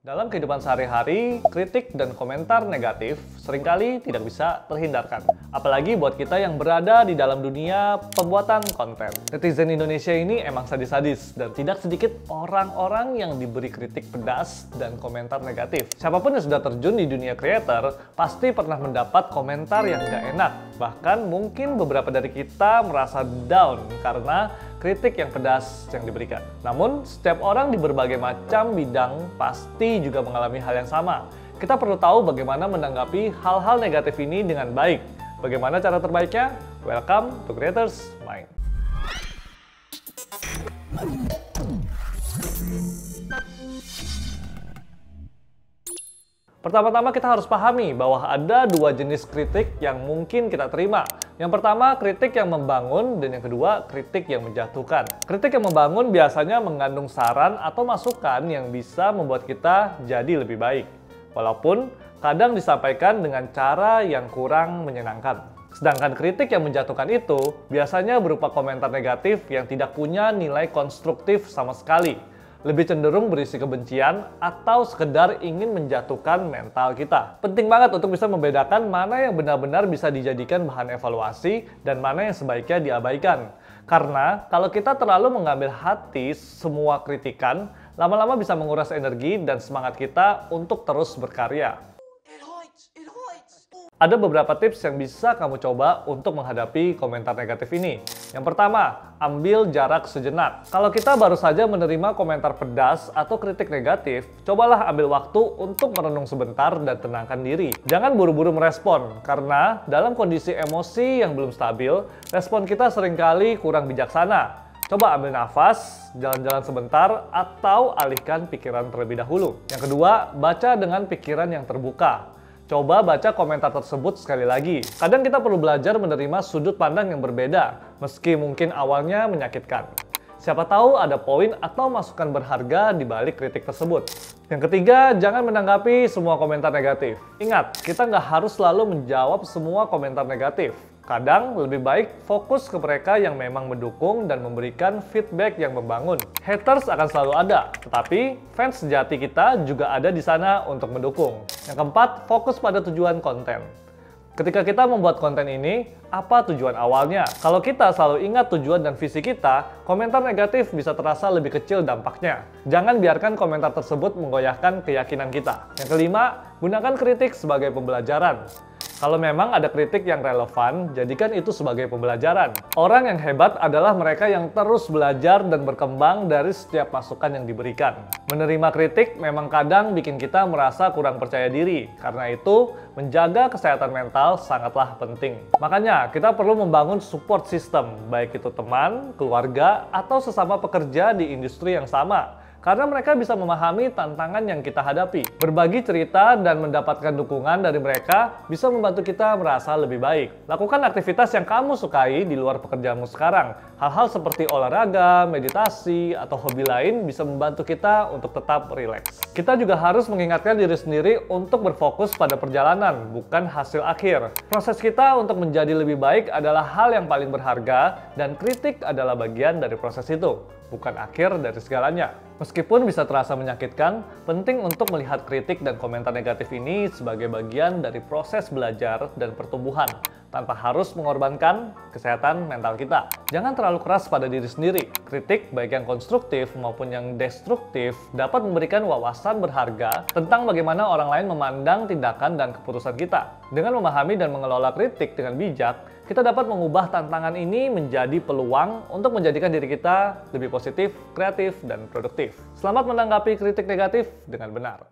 Dalam kehidupan sehari-hari, kritik dan komentar negatif seringkali tidak bisa terhindarkan. Apalagi buat kita yang berada di dalam dunia pembuatan konten. Netizen Indonesia ini emang sadis-sadis dan tidak sedikit orang-orang yang diberi kritik pedas dan komentar negatif. Siapapun yang sudah terjun di dunia creator pasti pernah mendapat komentar yang gak enak. Bahkan mungkin beberapa dari kita merasa down karena kritik yang pedas yang diberikan. Namun, setiap orang di berbagai macam bidang pasti juga mengalami hal yang sama. Kita perlu tahu bagaimana menanggapi hal-hal negatif ini dengan baik. Bagaimana cara terbaiknya? Welcome to Creators Mind. Pertama-tama kita harus pahami bahwa ada dua jenis kritik yang mungkin kita terima. Yang pertama, kritik yang membangun, dan yang kedua, kritik yang menjatuhkan. Kritik yang membangun biasanya mengandung saran atau masukan yang bisa membuat kita jadi lebih baik. Walaupun kadang disampaikan dengan cara yang kurang menyenangkan. Sedangkan kritik yang menjatuhkan itu biasanya berupa komentar negatif yang tidak punya nilai konstruktif sama sekali. Lebih cenderung berisi kebencian atau sekedar ingin menjatuhkan mental kita. Penting banget untuk bisa membedakan mana yang benar-benar bisa dijadikan bahan evaluasi dan mana yang sebaiknya diabaikan. Karena kalau kita terlalu mengambil hati semua kritikan, lama-lama bisa menguras energi dan semangat kita untuk terus berkarya. Ada beberapa tips yang bisa kamu coba untuk menghadapi komentar negatif ini. Yang pertama, ambil jarak sejenak. Kalau kita baru saja menerima komentar pedas atau kritik negatif, cobalah ambil waktu untuk merenung sebentar dan tenangkan diri. Jangan buru-buru merespon, karena dalam kondisi emosi yang belum stabil, respon kita seringkali kurang bijaksana. Coba ambil nafas, jalan-jalan sebentar, atau alihkan pikiran terlebih dahulu. Yang kedua, baca dengan pikiran yang terbuka. Coba baca komentar tersebut sekali lagi. Kadang kita perlu belajar menerima sudut pandang yang berbeda, meski mungkin awalnya menyakitkan. Siapa tahu ada poin atau masukan berharga di balik kritik tersebut. Yang ketiga, jangan menanggapi semua komentar negatif. Ingat, kita nggak harus selalu menjawab semua komentar negatif. Kadang lebih baik fokus ke mereka yang memang mendukung dan memberikan feedback yang membangun. Haters akan selalu ada, tetapi fans sejati kita juga ada di sana untuk mendukung. Yang keempat, fokus pada tujuan konten. Ketika kita membuat konten ini, apa tujuan awalnya? Kalau kita selalu ingat tujuan dan visi kita, komentar negatif bisa terasa lebih kecil dampaknya. Jangan biarkan komentar tersebut menggoyahkan keyakinan kita. Yang kelima, gunakan kritik sebagai pembelajaran. Kalau memang ada kritik yang relevan, jadikan itu sebagai pembelajaran. Orang yang hebat adalah mereka yang terus belajar dan berkembang dari setiap masukan yang diberikan. Menerima kritik memang kadang bikin kita merasa kurang percaya diri. Karena itu, menjaga kesehatan mental sangatlah penting. Makanya, kita perlu membangun support system, baik itu teman, keluarga, atau sesama pekerja di industri yang sama. Karena mereka bisa memahami tantangan yang kita hadapi. Berbagi cerita dan mendapatkan dukungan dari mereka bisa membantu kita merasa lebih baik. Lakukan aktivitas yang kamu sukai di luar pekerjaanmu sekarang. Hal-hal seperti olahraga, meditasi, atau hobi lain bisa membantu kita untuk tetap rileks. Kita juga harus mengingatkan diri sendiri untuk berfokus pada perjalanan, bukan hasil akhir. Proses kita untuk menjadi lebih baik adalah hal yang paling berharga, dan kritik adalah bagian dari proses itu, bukan akhir dari segalanya. Meskipun bisa terasa menyakitkan, penting untuk melihat kritik dan komentar negatif ini sebagai bagian dari proses belajar dan pertumbuhan, tanpa harus mengorbankan kesehatan mental kita. Jangan terlalu keras pada diri sendiri. Kritik, baik yang konstruktif maupun yang destruktif, dapat memberikan wawasan berharga tentang bagaimana orang lain memandang tindakan dan keputusan kita. Dengan memahami dan mengelola kritik dengan bijak, kita dapat mengubah tantangan ini menjadi peluang untuk menjadikan diri kita lebih positif, kreatif, dan produktif. Selamat menanggapi kritik negatif dengan benar.